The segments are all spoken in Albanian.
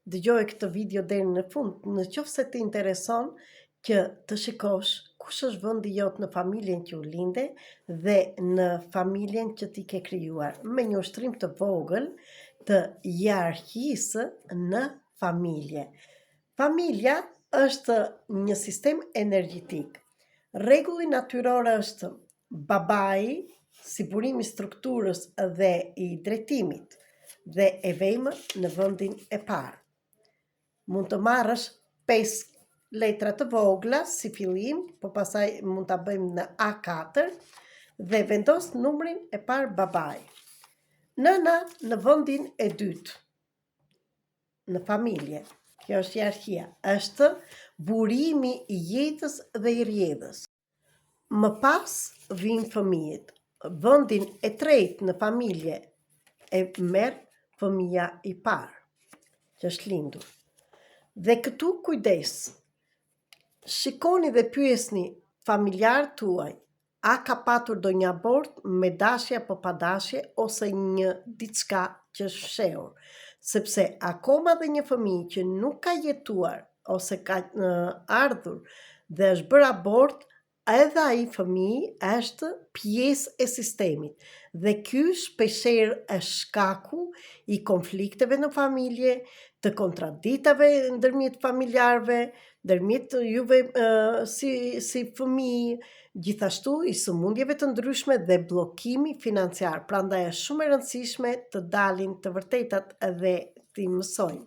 dëgjoje këtë video deri në fund, në qoftë se të intereson që të shikosh kush është vendi jot në familjen që u linde dhe në familjen që ti ke krijuar, me një ushtrim të vogël të hierarkisë në familje. Familja është një sistem energjetik. Rregulli natyror është babai, si burimi i strukturës dhe i drejtimit, dhe e vejmë në vendin e parë. Mund të marrësh 5 letra të vogla si fillim, po pastaj mund ta bëjmë në A4 dhe vendos numrin e parë babai. Nëna në vendin e dytë. Në familje, kjo është hierarkia, është burimi i jetës dhe i rrjedhës. Më pas vijnë fëmijët. Vendin e tretë në familje e merr fëmia i parë, që është lindur. Dhe këtu kujdes, shikoni dhe pyesni familjarët tuaj, a ka patur ndonjë abort me dashje apo pa dashje ose një diçka që është fshehur, sepse akoma dhe një fëmijë që nuk ka jetuar ose ka ardhur dhe është bërë abort, edhe ai fëmijë është pjesë e sistemit. Dhe ky shpeshherë është shkaku i konflikteve në familje, të kontraditave ndërmjet familjarëve, ndërmjet juve si fëmijë, gjithashtu i sëmundjeve të ndryshme dhe bllokimi financiar. Prandaj është shumë e rëndësishme të dalin të vërtetat dhe t'i mësojmë.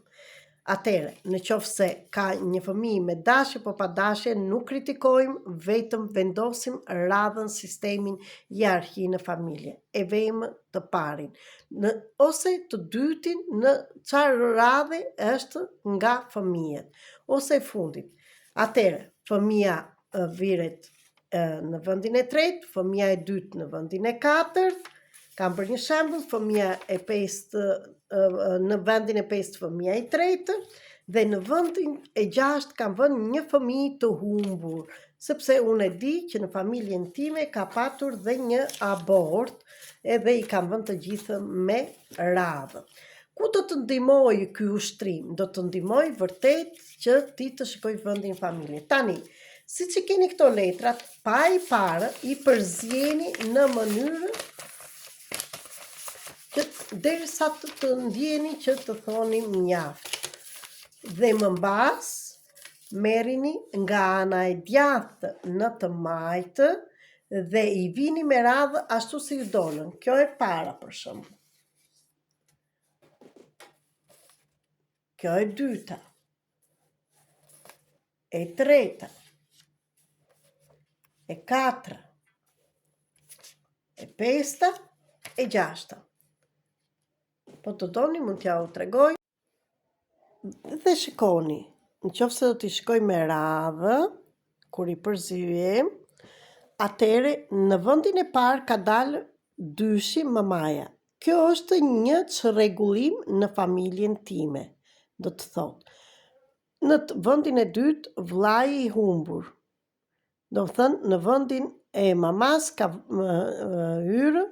Atëre, në qoftë se ka një fëmijë me dashje po pa dashje, nuk kritikojmë, vetëm vendosim radhën, sistemin, hierarki në familje. E vejmë të parin, ose të dytin në çfarë radhe është nga fëmijët, ose e fundit. Atëre, fëmia viret në vendin e tretë, fëmia e dytë në vendin e katërt. Kam bërë një shembull, fëmia e pestë në vendin e pestë fëmia i tretë dhe në vendin e gjashtë kam vënë një fëmijë të humbur, sepse unë e di që në familjen time ka patur dhe një abort edhe i kam vënë të gjithë me radhë. Ku do të ndihmojë ky ushtrim? Do të ndihmojë vërtet që ti të shikoj vendin familje. Tani, siç i keni këto letrat, pa i parë i përzjeni në mënyrë derisa të ndjeni që të thoni mjaft. Dhe më mbas merrini nga ana e djathtë në të majtë dhe i vini me radhë ashtu si ju dolën. Kjo e para për shembull. Kjo e dyta. E treta. E katra. E pesta. E gjashta. Po të doni mund t'ja u tregoj. Dhe shikoni, në qoftë se do t'i shikoj me radhë, kur i përzijem, atëre në vendin e parë ka dalë dyshi mamaja. Kjo është një çrregullim në familjen time, do të thotë. Në vendin e dytë vllai i humbur. Do të thënë në vendin e mamas ka hyrë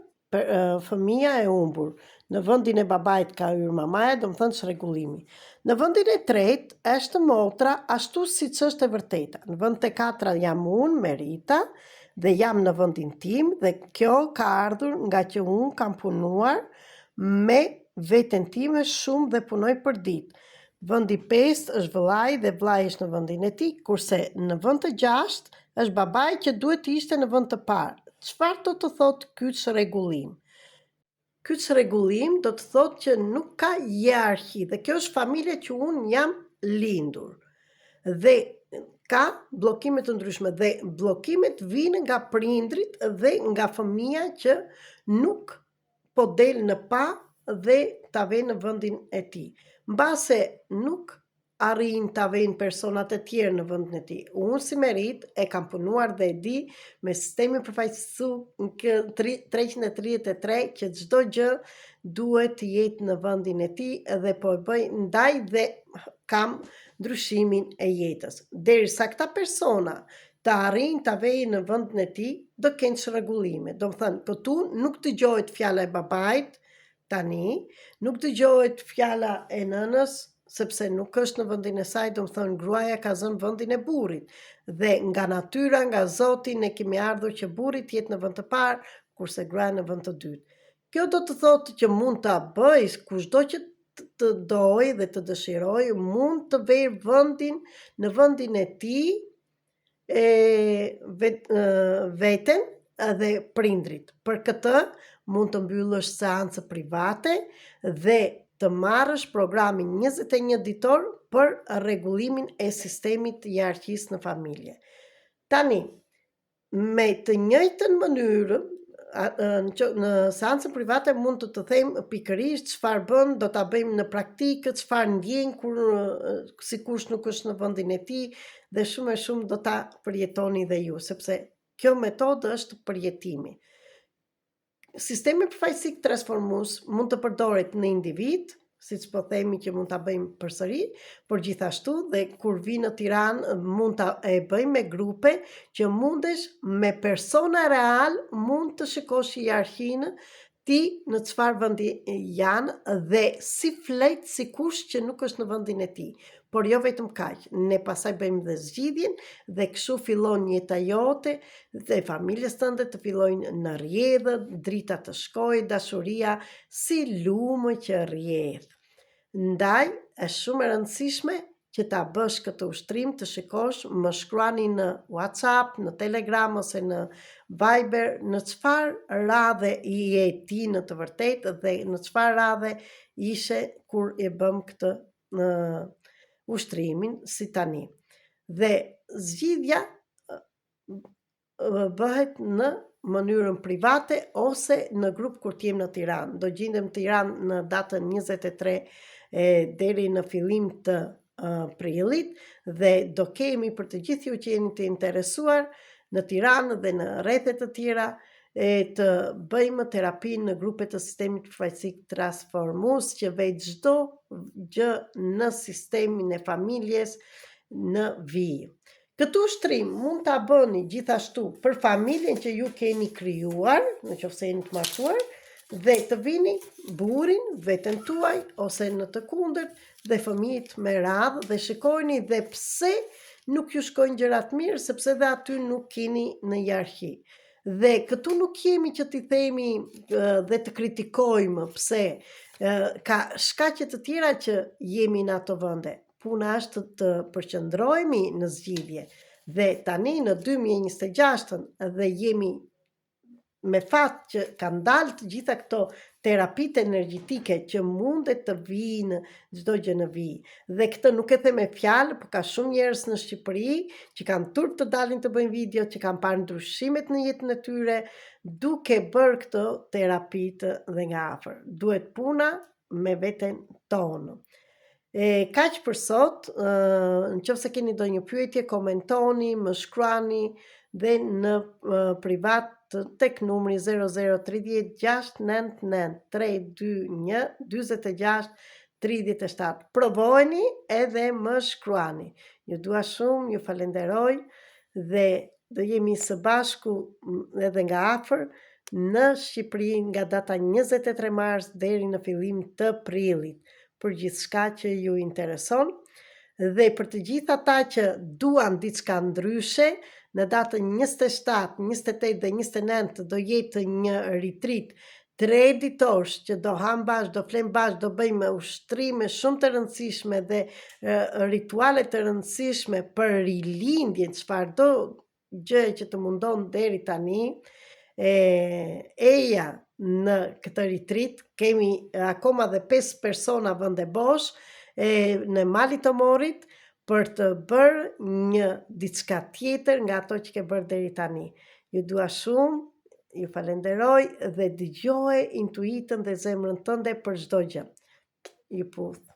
fëmia e humbur. Në vendin e babait ka hyrë mamaja, do të thënë çrregullimi. Në vendin e tretë është motra, ashtu siç është e vërteta. Në vend e katërt jam unë me Rita dhe jam në vendin tim dhe kjo ka ardhur nga që unë kam punuar me veten time shumë dhe punoj për ditë. Vendi 5 është vllai dhe vllai është në vendin e tij, kurse në vend të 6 është babai që duhet të ishte në vend të parë. Çfarë do të thotë ky çrregullim? Ky çrregullim do të thotë që nuk ka hierarki dhe kjo është familja që unë jam lindur. Dhe ka bllokime të ndryshme dhe bllokimet vijnë nga prindrit dhe nga fëmia që nuk po del në pa dhe ta vë në vendin e tij. Mbase nuk arrin ta vënë personat e tjerë në vendin e tij. Unë si merit e kam punuar dhe e di me sistemin përfaqësues 333 që çdo gjë duhet të jetë në vendin e tij dhe po e bëj ndaj dhe kam ndryshimin e jetës. Derisa këta persona të arrijnë ta vejnë në vendin e tij, do kenë çrregullime. Do të thënë, po tu nuk dëgjohet fjala e babait tani, nuk dëgjohet fjala e nënës sepse nuk është në vendin e saj, do të thënë gruaja ka zënë vendin e burrit. Dhe nga natyra, nga Zoti, ne kemi ardhur që burri të jetë në vend të parë, kurse gruaja në vend të dytë. Kjo do të thotë që mund ta bëj kushdo që të doj dhe të dëshiroj, mund të vej në vendin e tij veten dhe prindrit. Për këtë mund të mbyllësh seancë private dhe të marrësh programin 21 ditor për rregullimin e sistemit të hierarkisë në familje. Tani, me të njëjtën mënyrë, në seancën private mund të them pikërisht çfarë bën, do ta bëjmë në praktikë, çfarë ndjejnë kur sikush nuk është në vendin e tij dhe shumë e shumë do ta përjetoni dhe ju, sepse kjo metodë është përjetimi. Sistemi përfaqësik transformues mund të përdoret në individ, siç po themi që mund ta bëjmë përsëri, por gjithashtu dhe kur vi në Tiranë mund ta e bëjmë me grupe që mundesh me persona real mund të shikosh hierarkinë ti në çfarë vendi janë dhe si flet sikush që nuk është në vendin e tij. Por jo vetëm kaq, ne pastaj bëjmë dhe zgjidhjen dhe kështu fillon jeta jote dhe familjes tënde të fillojnë në rrjedhë, drita të shkojë, dashuria si lumë që rrjedh. Ndaj, është shumë e rëndësishme që ta bësh këtë ushtrim, të shikosh, më shkruani në WhatsApp, në Telegram ose në Viber, në çfarë radhe je ti në të vërtetë dhe në çfarë radhe ishe kur e bëm këtë ushtrimin si tani. Dhe zgjidhja bëhet në mënyrën private ose në grup kur t'jem në Tiranë. Do gjendem në Tiranë në datën 23 deri në fillim të prillit dhe do kemi për të gjithë ju që jeni të interesuar në Tiranë dhe në rrethet të tjera të bëjmë terapinë në grupet të sistemit përfaqësik transformues që vej çdo gjë në sistemin e familjes në vijë. Këtë ushtrim mund ta bëni gjithashtu për familjen që ju keni krijuar, nëse jeni të martuar, dhe të vini burrin, veten tuaj ose në të kundërt dhe fëmijët me radhë dhe shikojeni dhe pse nuk ju shkojnë gjërat mirë, sepse dhe aty nuk keni në hierarki. Dhe këtu nuk jemi që t'i themi dhe të kritikojmë pse ka shkaqe të tjera që jemi në ato vende. Puna është të përqendrohemi në zgjidhje. Dhe tani në 2026 dhe jemi me fat që kanë dalë të gjitha këto terapitë energjetike që mundet të vijnë çdo gjë në vijë. Dhe këtë nuk e them me fjalë, por ka shumë njerëz në Shqipëri që kanë turp të dalin të bëjnë video, që kanë parë ndryshimet në jetën e tyre duke bërë këto terapitë dhe nga afër. Duhet puna me veten tonë. Kaq për sot, nëse keni ndonjë pyetje, komentoni, më shkruani dhe në privat tek numri 0030 699 321 46 37. Provojeni edhe më shkruani. Ju dua shumë, ju falenderoj dhe do jemi së bashku edhe nga afër në Shqipëri nga data 23 mars deri në fillim të prillit për gjithçka që ju intereson dhe për të gjithë ata që duan diçka ndryshe. Në datën 27, 28 dhe 29 do jetë një retreat 3 ditorsh që do ham bashkë, do flem bashkë, do bëjmë ushtrime shumë të rëndësishme dhe rituale të rëndësishme për rilindjen, çfarëdo gjë që të mundon deri tani. Eja në këtë retreat kemi akoma dhe 5 persona vende bosh në Mali të Morit për të bërë një diçka tjetër nga ato që ke bërë deri tani. Ju dua shumë, ju falenderoj dhe dëgjoje intuitën dhe zemrën tënde për çdo gjë. Ju puth.